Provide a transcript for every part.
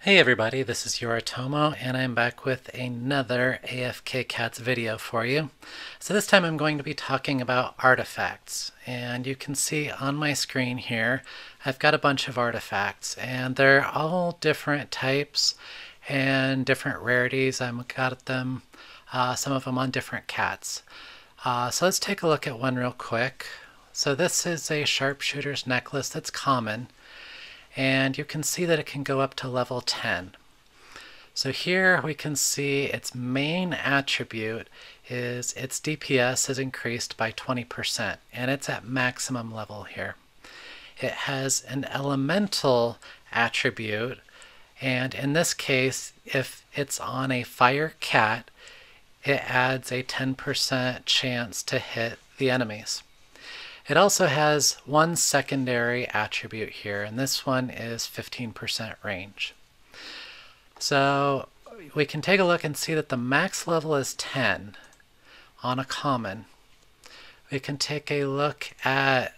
Hey everybody, this is Yoritomo and I'm back with another AFK Cats video for you. So this time I'm going to be talking about artifacts, and you can see on my screen here I've got a bunch of artifacts and they're all different types and different rarities. I've got them, some of them on different cats. So let's take a look at one real quick. So this is a Sharpshooter's Necklace that's common, and you can see that it can go up to level 10. So here we can see its main attribute is its DPS is increased by 20%, and it's at maximum level here. It has an elemental attribute, and in this case, if it's on a fire cat, it adds a 10% chance to hit the enemies. It also has one secondary attribute here, and this one is 15% range. So we can take a look and see that the max level is 10 on a common. We can take a look at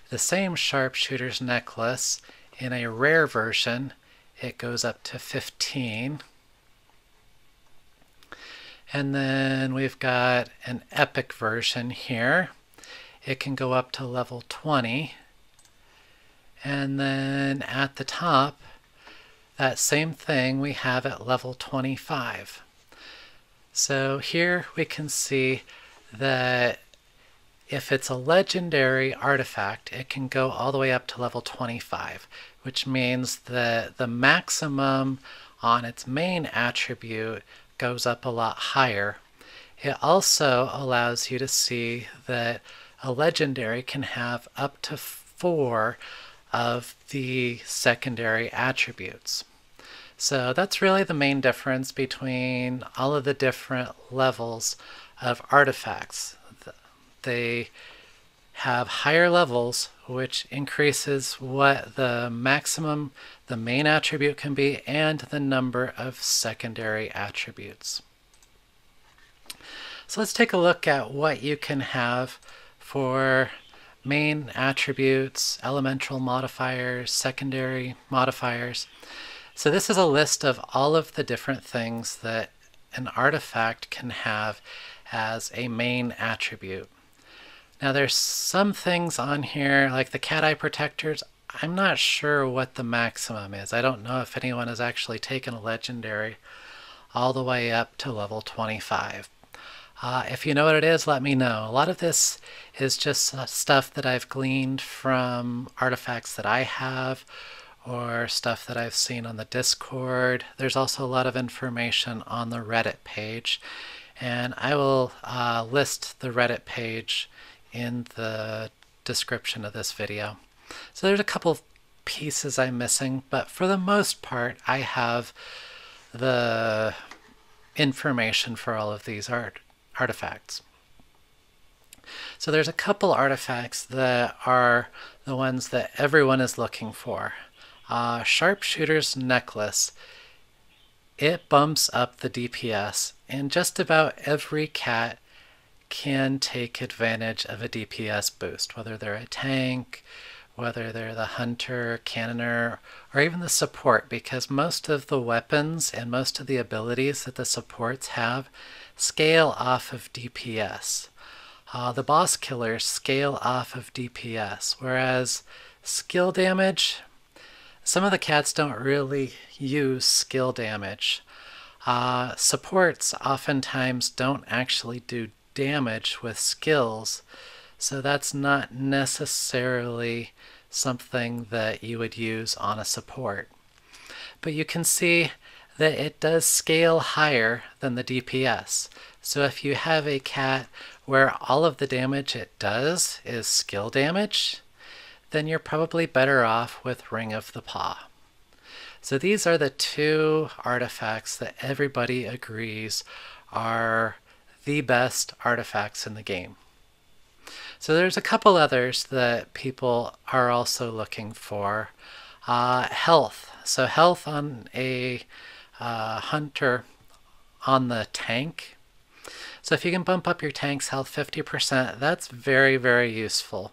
the same Sharpshooter's Necklace in a rare version. It goes up to 15. And then we've got an epic version here. It can go up to level 20. And then at the top, that same thing we have at level 25. So here we can see that if it's a legendary artifact, it can go all the way up to level 25, which means that the maximum on its main attribute goes up a lot higher. It also allows you to see that a legendary can have up to 4 of the secondary attributes. So that's really the main difference between all of the different levels of artifacts. They have higher levels, which increases what the maximum the main attribute can be and the number of secondary attributes. So let's take a look at what you can have for main attributes, elemental modifiers, secondary modifiers. So this is a list of all of the different things that an artifact can have as a main attribute. Now there's some things on here, like the cat eye protectors. I'm not sure what the maximum is. I don't know if anyone has actually taken a legendary all the way up to level 25. If you know what it is, let me know. A lot of this is just stuff that I've gleaned from artifacts that I have or stuff that I've seen on the Discord. There's also a lot of information on the Reddit page, and I will list the Reddit page in the description of this video. So there's a couple pieces I'm missing, but for the most part I have the information for all of these artifacts. So there's a couple artifacts that are the ones that everyone is looking for. Sharpshooter's Necklace, it bumps up the DPS, and just about every cat can take advantage of a DPS boost, whether they're a tank, whether they're the hunter, cannoner, or even the support, because most of the weapons and most of the abilities that the supports have scale off of DPS. The boss killers scale off of DPS, whereas skill damage, some of the cats don't really use skill damage. Supports oftentimes don't actually do damage with skills, so that's not necessarily something that you would use on a support. But you can see that it does scale higher than the DPS. So if you have a cat where all of the damage it does is skill damage, then you're probably better off with Ring of the Paw. So these are the two artifacts that everybody agrees are the best artifacts in the game. So there's a couple others that people are also looking for. Health. So health on a hunter on the tank. So if you can bump up your tank's health 50%, that's very, very useful.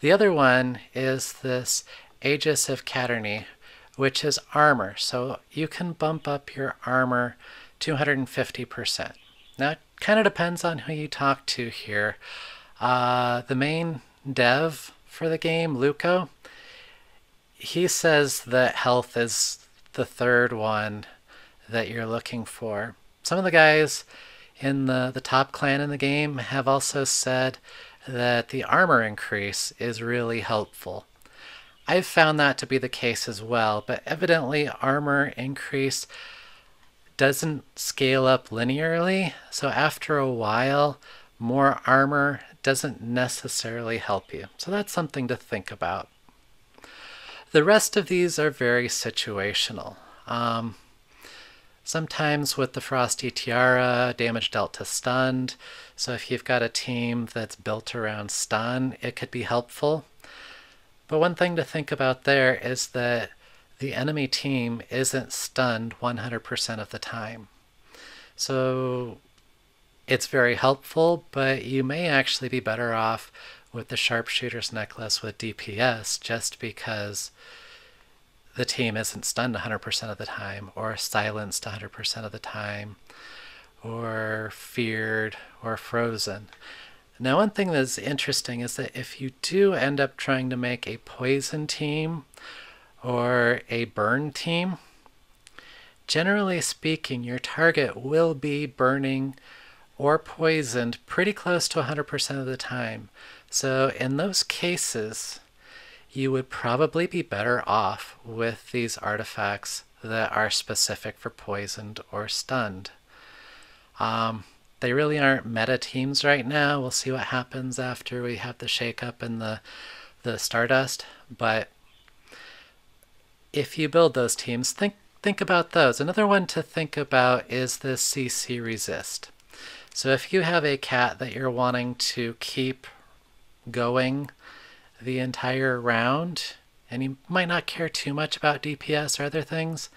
The other one is this Aegis of Caterny, which is armor. So you can bump up your armor 250%. Now, it kind of depends on who you talk to here. The main dev for the game, Luco, he says that health is the third one that you're looking for. Some of the guys in the top clan in the game have also said that the armor increase is really helpful. I've found that to be the case as well, but evidently armor increase doesn't scale up linearly, so after a while, more armor doesn't necessarily help you. So that's something to think about. The rest of these are very situational. Sometimes with the Frosty Tiara, damage dealt to stunned. So if you've got a team that's built around stun, it could be helpful. But one thing to think about there is that the enemy team isn't stunned 100% of the time. So it's very helpful, but you may actually be better off with the Sharpshooters Necklace with DPS just because the team isn't stunned 100% of the time, or silenced 100% of the time, or feared, or frozen. Now, one thing that's interesting is that if you do end up trying to make a poison team or a burn team, generally speaking, your target will be burning or poisoned pretty close to 100% of the time. So in those cases, you would probably be better off with these artifacts that are specific for poisoned or stunned. They really aren't meta teams right now. We'll see what happens after we have the shakeup and the Stardust. But if you build those teams, think about those. Another one to think about is the CC resist. So if you have a cat that you're wanting to keep going the entire round, and you might not care too much about DPS or other things,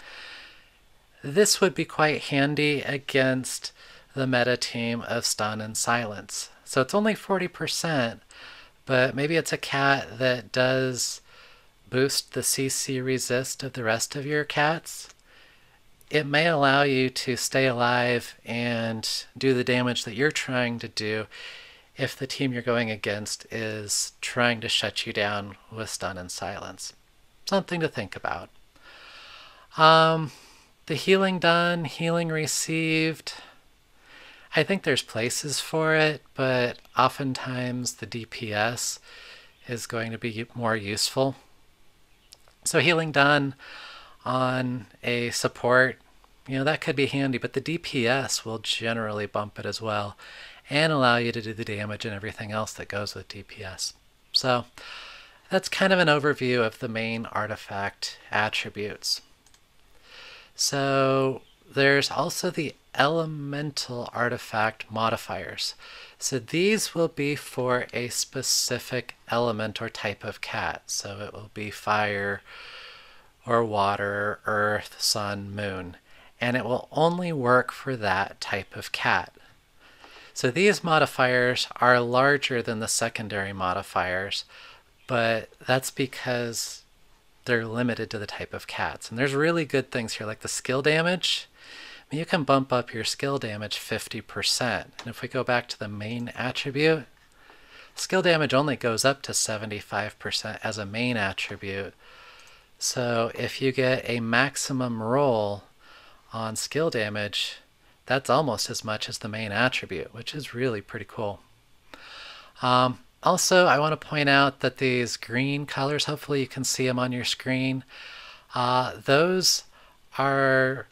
this would be quite handy against the meta team of stun and silence. So it's only 40%, but maybe it's a cat that does boost the CC resist of the rest of your cats. It may allow you to stay alive and do the damage that you're trying to do if the team you're going against is trying to shut you down with stun and silence. Something to think about. The healing done, healing received. I think there's places for it, but oftentimes the DPS is going to be more useful. So healing done on a support, that could be handy, but the DPS will generally bump it as well and allow you to do the damage and everything else that goes with DPS. So that's kind of an overview of the main artifact attributes. So there's also the elemental artifact modifiers. So these will be for a specific element or type of cat. So it will be fire or water, earth, sun, moon. And it will only work for that type of cat. So these modifiers are larger than the secondary modifiers, but that's because they're limited to the type of cats. And there's really good things here, like the skill damage. You can bump up your skill damage 50%. And if we go back to the main attribute, skill damage only goes up to 75% as a main attribute. So if you get a maximum roll on skill damage, that's almost as much as the main attribute, which is really pretty cool. Also, I want to point out that these green colors, hopefully you can see them on your screen, those are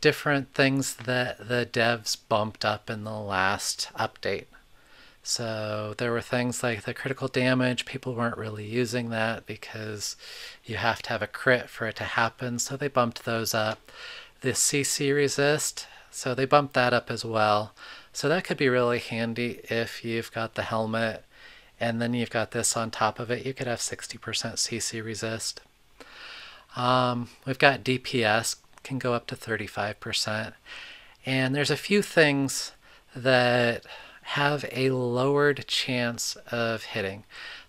different things that the devs bumped up in the last update. So there were things like the critical damage. People weren't really using that because you have to have a crit for it to happen, so they bumped those up. The CC resist, so they bumped that up as well. So that could be really handy if you've got the helmet and then you've got this on top of it. You could have 60% CC resist. We've got DPS, can go up to 35%. And there's a few things that have a lowered chance of hitting.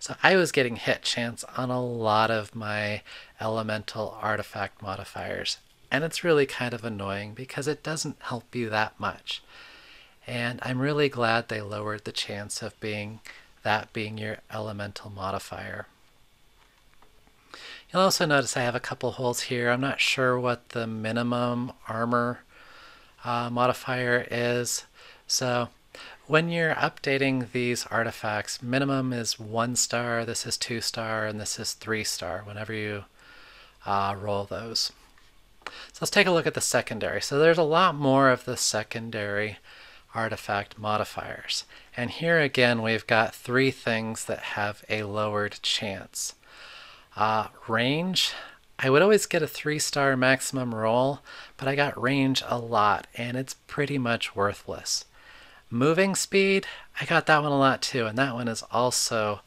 So I was getting hit chance on a lot of my elemental artifact modifiers. And it's really kind of annoying because it doesn't help you that much. And I'm really glad they lowered the chance of being your elemental modifier. You'll also notice I have a couple holes here. I'm not sure what the minimum armor modifier is. So when you're updating these artifacts, minimum is 1 star, this is 2 star, and this is 3 star whenever you roll those. So let's take a look at the secondary. So there's a lot more of the secondary artifact modifiers. And here again we've got 3 things that have a lowered chance. Range, I would always get a 3-star maximum roll, but I got range a lot and it's pretty much worthless. Moving speed, I got that one a lot too, and that one is also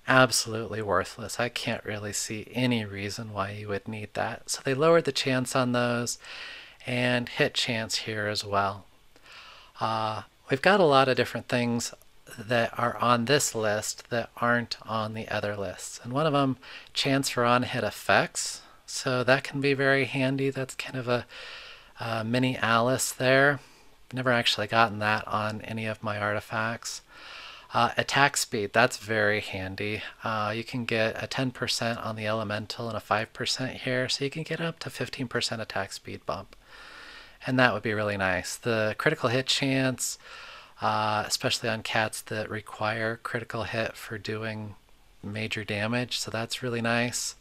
absolutely worthless. I can't really see any reason why you would need that. So they lowered the chance on those, and hit chance here as well. We've got a lot of different things that are on this list that aren't on the other lists. And one of them, chance for on-hit effects. So that can be very handy. That's kind of a mini Alice there. Never actually gotten that on any of my artifacts. Attack speed, that's very handy. You can get a 10% on the elemental and a 5% here, so you can get up to 15% attack speed bump. And that would be really nice. The critical hit chance, especially on cats that require critical hit for doing major damage, so that's really nice.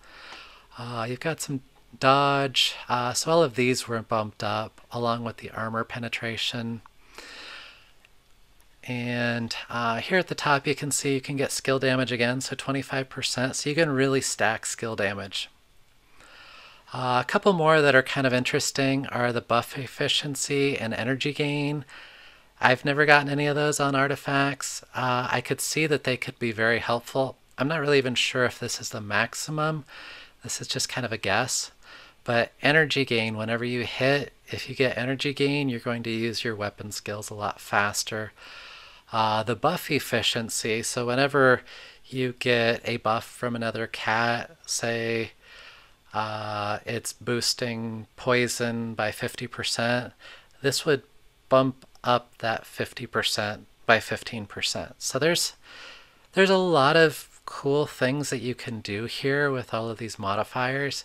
You've got some dodge, so all of these were bumped up along with the armor penetration. And here at the top you can see you can get skill damage again, so 25%, so you can really stack skill damage. A couple more that are kind of interesting are the buff efficiency and energy gain. I've never gotten any of those on artifacts. I could see that they could be very helpful. I'm not really even sure if this is the maximum. This is just kind of a guess. But energy gain, whenever you hit, if you get energy gain, you're going to use your weapon skills a lot faster. The buff efficiency, so whenever you get a buff from another cat, say it's boosting poison by 50%, this would bump up that 50% by 15%. So there's a lot of cool things that you can do here with all of these modifiers,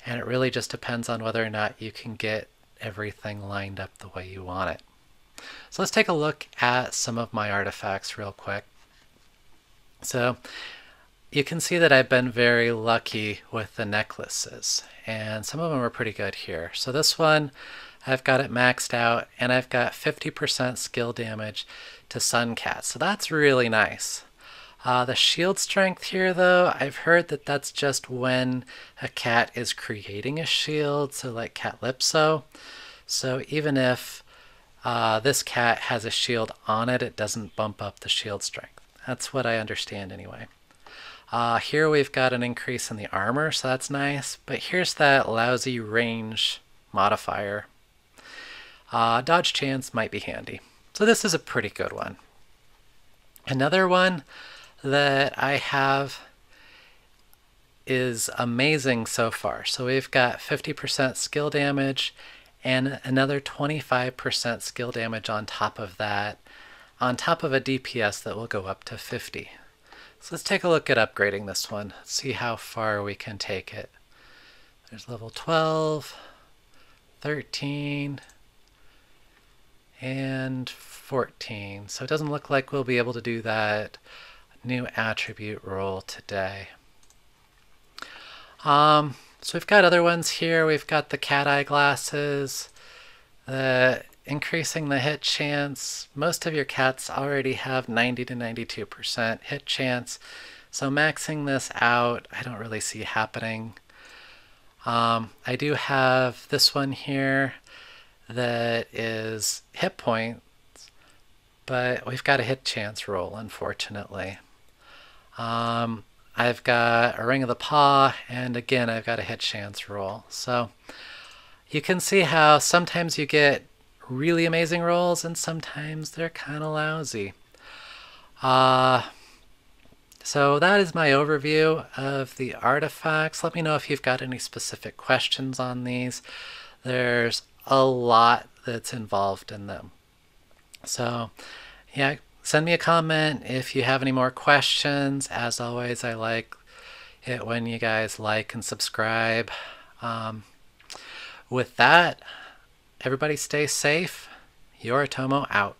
and it really just depends on whether or not you can get everything lined up the way you want it. So let's take a look at some of my artifacts real quick. So you can see that I've been very lucky with the necklaces, and some of them are pretty good here. So this one, I've got it maxed out, and I've got 50% skill damage to Sun Cat, so that's really nice. The shield strength here, though, I've heard that that's just when a cat is creating a shield, so like Calypso. So even if this cat has a shield on it, it doesn't bump up the shield strength. That's what I understand anyway. Here we've got an increase in the armor, so that's nice, but here's that lousy range modifier. Dodge chance might be handy. So this is a pretty good one. Another one that I have is amazing so far. So we've got 50% skill damage and another 25% skill damage on top of that, on top of a DPS that will go up to 50. So let's take a look at upgrading this one, see how far we can take it. There's level 12, 13, and 14. So it doesn't look like we'll be able to do that new attribute roll today. So we've got other ones here. We've got the cat eye glasses, increasing the hit chance. Most of your cats already have 90 to 92% hit chance, so maxing this out I don't really see happening. I do have this one here that is hit points, but we've got a hit chance roll, unfortunately. I've got a Ring of the Paw, and again I've got a hit chance roll. So you can see how sometimes you get really amazing rolls and sometimes they're kind of lousy. So that is my overview of the artifacts. Let me know if you've got any specific questions on these. There's a lot that's involved in them. So yeah, send me a comment if you have any more questions. As always, I like it when you guys like and subscribe. With that, everybody stay safe. Yoritomo out.